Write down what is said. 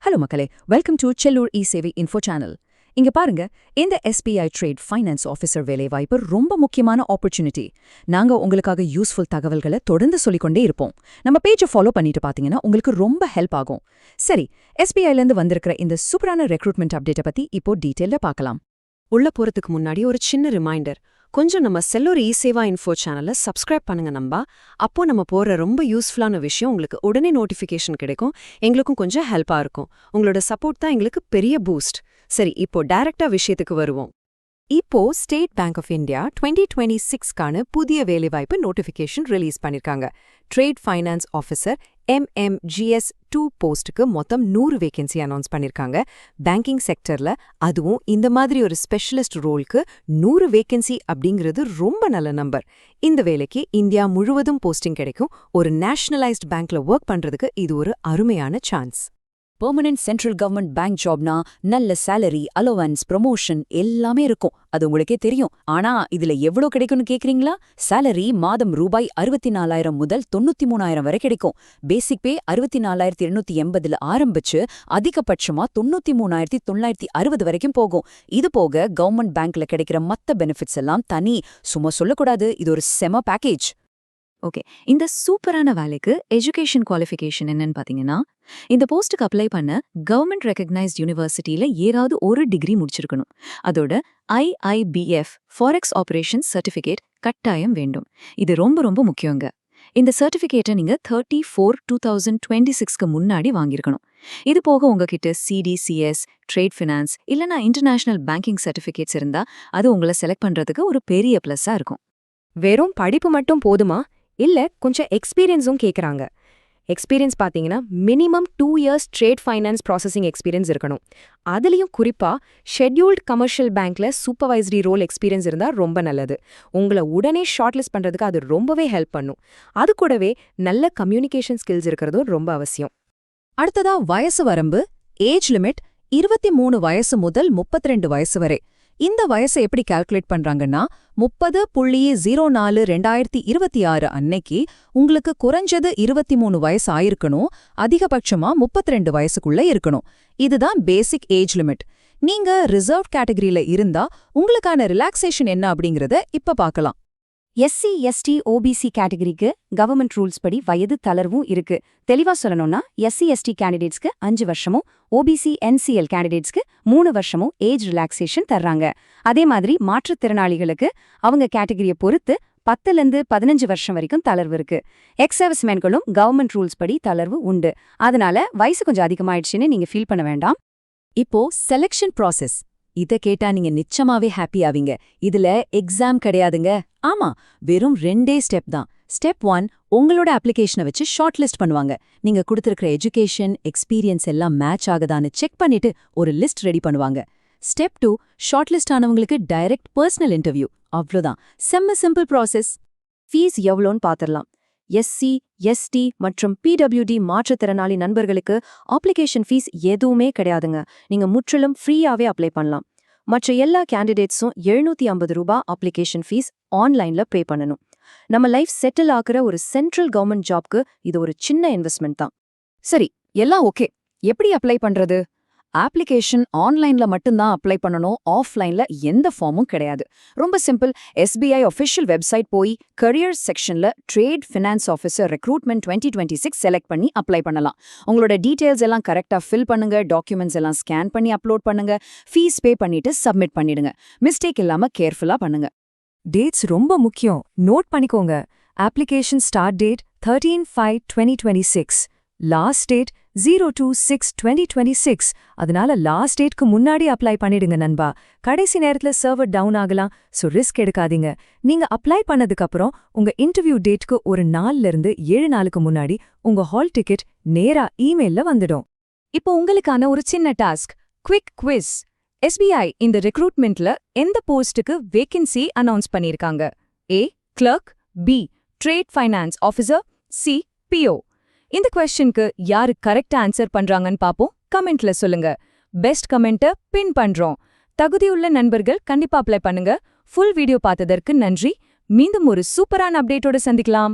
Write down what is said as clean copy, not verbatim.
Hello மக்களே, welcome to Sellur e-Sevai info channel. இங்க பாருங்க, இந்த SBI ட்ரேட் ஃபைனான்ஸ் ஆஃபீஸர் வேலைவாய்ப்பு ரொம்ப முக்கியமான ஆப்பர்ச்சுனிட்டி. நாங்க உங்களுக்காக யூஸ்ஃபுல் தகவல்களை தொடர்ந்து சொல்லிக்கொண்டே இருப்போம். நம்ம பேஜை ஃபாலோ பண்ணிட்டு பாத்தீங்கன்னா உங்களுக்கு ரொம்ப ஹெல்ப் ஆகும். சரி, SBIலேருந்து வந்திருக்கிற இந்த சூப்பரான ரெக்ரூட்மெண்ட் அப்டேட்டை பத்தி இப்போ டீட்டெயில்ல பார்க்கலாம். உள்ள போறதுக்கு முன்னாடி ஒரு சின்ன ரிமைண்டர், கொஞ்சம் நம்ம செல்லூர் இ-சேவா இன்ஃபோ சேனலை சப்ஸ்கிரைப் பண்ணுங்க நம்பா. அப்போ நம்ம போற ரொம்ப யூஸ்ஃபுல்லான விஷயம் உங்களுக்கு உடனே நோட்டிஃபிகேஷன் கிடைக்கும். எங்களுக்கும் கொஞ்சம் ஹெல்ப்பா இருக்கும். உங்களோட சப்போர்ட் தான் எங்களுக்கு பெரிய பூஸ்ட். சரி, இப்போ டைரக்டா விஷயத்துக்கு வருவோம். இப்போ ஸ்டேட் பேங்க் ஆஃப் இந்தியா 2026க்கான புதிய வேலைவாய்ப்பு நோட்டிஃபிகேஷன் ரிலீஸ் பண்ணிருக்காங்க. ட்ரேட் ஃபைனான்ஸ் ஆஃபீஸர் MMGS2 போஸ்ட்டுக்கு மொத்தம் 100 வேகன்சி அனௌன்ஸ் பண்ணிருக்காங்க. பேங்கிங் செக்டர்ல அதுவும் இந்த மாதிரி ஒரு ஸ்பெஷலிஸ்ட் ரோலுக்கு 100 வேகன்சி அப்படிங்கிறது ரொம்ப நல்ல நம்பர். இந்த வேலைக்கு இந்தியா முழுவதும் போஸ்டிங் கிடைக்கும். ஒரு நேஷனலைஸ்ட் பேங்க்ல ஒர்க் பண்றதுக்கு இது ஒரு அருமையான chance. Permanent central government bank Jaffna நல்ல சேலரி, அலோவன்ஸ், ப்ரமோஷன் எல்லாமே இருக்கும். அது உங்களுக்கே தெரியும். ஆனா இதுல எவ்வளவு கிடைக்கும்னு கேக்குறீங்களா? சேலரி மாதம் ரூபாய் 64,000 முதல் 93,000 வரை கிடைக்கும். பேசிக் பே 64,880 ஆரம்பிச்சு அதிகபட்சமா 93,960 வரைக்கும் போகும். இது போக கவர்மெண்ட் பேங்க்ல கிடைக்கிற மத்த பெனிஃபிட்ஸ் எல்லாம் தனி. சும்மா சொல்லக்கூடாது, இது ஒரு செம பேக்கேஜ். ஓகே, இந்த சூப்பரான வேலைக்கு எஜுகேஷன் குவாலிஃபிகேஷன் என்னன்னு பாத்தீங்கன்னா, இந்த போஸ்ட்டுக்கு அப்ளை பண்ண கவர்மெண்ட் ரெகக்னைஸ்ட் யூனிவர்சிட்டியில ஏதாவது ஒரு டிகிரி முடிச்சிருக்கணும். அதோட IIBF ஃபாரெக்ஸ் ஆபரேஷன்ஸ் சர்டிஃபிகேட் கட்டாயம் வேண்டும். இது ரொம்ப ரொம்ப முக்கியங்க. இந்த சர்டிஃபிகேட்டை நீங்க 30/4/2026க்கு முன்னாடி வாங்கியிருக்கணும். இது போக உங்ககிட்ட CDCS, ட்ரேட் ஃபினான்ஸ் இல்லனா இன்டர்நேஷனல் பேங்கிங் சர்டிஃபிகேட்ஸ் இருந்தா அது உங்களை செலக்ட் பண்றதுக்கு ஒரு பெரிய பிளஸ்ஸா இருக்கும். வெறும் படிப்பு மட்டும் போதுமா? இல்ல, கொஞ்சம் எக்ஸ்பீரியன்ஸும் கேக்குறாங்க. எக்ஸ்பீரியன்ஸ் பாத்தீங்கன்னா minimum 2 years trade finance processing experience இருக்கணும். அதுலயும் குறிப்பா ஷெட்யூல்ட் கமர்ஷியல் பேங்க்ல சூப்பர்வைசரி ரோல் எக்ஸ்பீரியன்ஸ் இருந்தா ரொம்ப நல்லது. உங்களை உடனே ஷார்ட்லிஸ்ட் பண்றதுக்கு அது ரொம்பவே ஹெல்ப் பண்ணும். அது கூடவே நல்ல கம்யூனிகேஷன் ஸ்கில்ஸ் இருக்கிறதும் ரொம்ப அவசியம். அடுத்ததா வயசு வரம்பு, ஏஜ் லிமிட் 23 வயசு முதல் 32 வயசு வரை. இந்த வயசை எப்படி கால்குலேட் பண்றாங்கன்னா, 30.04/2026 அன்னைக்கு உங்களுக்கு குறைஞ்சது 23 வயசு ஆயிருக்கணும். அதிகபட்சமா 32 வயசுக்குள்ள இருக்கணும். இதுதான் பேசிக் ஏஜ் லிமிட். நீங்க ரிசர்வ் கேட்டகரியில இருந்தா உங்களுக்கான ரிலாக்ஸேஷன் என்ன அப்படிங்கறத இப்ப பார்க்கலாம். SC, ST, OBC கேட்டகரிக்கு கவர்மெண்ட் ரூல்ஸ் படி வயது தளர்வும் இருக்கு. தெளிவா சொல்லணும்னா SC, ST கேண்டிடேட்ஸ்க்கு 5 வருஷமும் OBC, NCL கேண்டிடேட்ஸ்க்கு 3 வருஷமும் ஏஜ் ரிலாக்ஸேஷன் தர்றாங்க. அதே மாதிரி மாற்றுத்திறனாளிகளுக்கு அவங்க கேட்டகரியை பொறுத்து 10லேருந்து 15 வருஷம் வரைக்கும் தளர்வு இருக்கு. எக்ஸ் சர்வீஸ்மேன்களும் கவர்மெண்ட் ரூல்ஸ் படி தளர்வு உண்டு. அதனால வயசு கொஞ்சம் அதிகமாயிடுச்சுன்னு நீங்க ஃபீல் பண்ண வேண்டாம். இப்போ செலக்ஷன் ப்ராசஸ். இத கேட்டா நீங்க நிச்சயமாவே ஹாப்பி ஆவீங்க. இதுல எக்ஸாம் கிடையாதுங்க. ஆமா, வெறும் 2 ஸ்டெப் தான். ஸ்டெப் 1, உங்களோட அப்ளிகேஷனை வச்சு ஷார்ட் லிஸ்ட் பண்ணுவாங்க. நீங்க கொடுத்திருக்கிற எஜுகேஷன், எக்ஸ்பீரியன்ஸ் எல்லாம் மேட்ச் ஆகுதான்னு செக் பண்ணிட்டு ஒரு லிஸ்ட் ரெடி பண்ணுவாங்க. ஸ்டெப் 2, ஷார்ட் லிஸ்ட் ஆனவங்களுக்கு டைரக்ட் பர்சனல் இன்டர்வியூ. அவ்வளோதான். செம்ம சிம்பிள் ப்ராசஸ். ஃபீஸ் எவ்வளோன்னு பாத்திரலாம். SC, ST மற்றும் PWD மாற்றுத்திறனாளி நண்பர்களுக்கு அப்ளிகேஷன் ஃபீஸ் எதுவுமே கிடையாதுங்க. நீங்க முற்றிலும் ஃப்ரீயாவே அப்ளை பண்ணலாம். மற்ற எல்லா கேண்டிடேட்ஸும் 750 ரூபாய் அப்ளிகேஷன் ஃபீஸ் ஆன்லைன்ல பே பண்ணணும். நம்ம லைஃப் செட்டில் ஆக்குற ஒரு சென்ட்ரல் கவர்மெண்ட் ஜாப்க்கு இது ஒரு சின்ன இன்வெஸ்ட்மெண்ட் தான். சரி, எல்லாம் ஓகே. எப்படி அப்ளை பண்றது? அப்ளிகேஷன் ஆன்லைன்ல மட்டும்தான் அப்ளை பண்ணணும். ஆஃப்லைன்ல எந்த ஃபார்மும் கிடையாது. ரொம்ப சிம்பிள். SBI ஒஃபிஷியல் வெப்சைட் போய் கரியர் செக்ஷன்ல trade finance officer recruitment 2026 select பண்ணி அப்ளை பண்ணலாம். உங்களோட டீடைல்ஸ் எல்லாம் கரெக்டா ஃபில் பண்ணுங்க. டாக்குமெண்ட்ஸ் எல்லாம் ஸ்கேன் பண்ணி அப்லோட் பண்ணுங்க. ஃபீஸ் பே பண்ணிட்டு சப்மிட் பண்ணிடுங்க. மிஸ்டேக் இல்லாம கேர்ஃபுல்லா பண்ணுங்க. டேட்ஸ் ரொம்ப முக்கியம். நோட் பண்ணிக்கோங்க. Application start date 13/5/2026. Last date 02/6/2026. அதனால லாஸ்ட் டேட்க்கு முன்னாடி அப்ளை பண்ணிடுங்க நண்பா. கடைசி நேரத்துல சர்வர் டவுன் ஆகலாம். சோ ரிஸ்க் எடுக்காதீங்க. நீங்க அப்ளை பண்ணதுக்கு அப்புறம் உங்க இன்டர்வியூ டேட்க்கு ஒரு 4லேருந்து 7 நாளுக்கு முன்னாடி உங்க ஹால் டிக்கெட் நேரா இமெயில்ல வந்துடும். இப்போ உங்களுக்கான ஒரு சின்ன டாஸ்க், குவிக் குவிஸ். SBI இந்த ரெக்ரூட்மெண்ட்ல எந்த போஸ்ட்டுக்கு வேகன்சி அனௌன்ஸ் பண்ணிருக்காங்க? A, clerk. B, trade finance officer. C, PO. இந்த क्वेश्चनக்கு யாரு கரெக்ட்டா ஆன்சர் பண்றாங்கன்னு பாப்போம். கமெண்ட்ல சொல்லுங்க. பெஸ்ட் கமெண்ட்டை பின் பண்றோம். தகுதியுள்ள நண்பர்கள் கண்டிப்பா அப்ளை பண்ணுங்க. ஃபுல் வீடியோ பார்த்ததற்கு நன்றி. மீண்டும் ஒரு சூப்பரான அப்டேட்டோட சந்திக்கலாம்.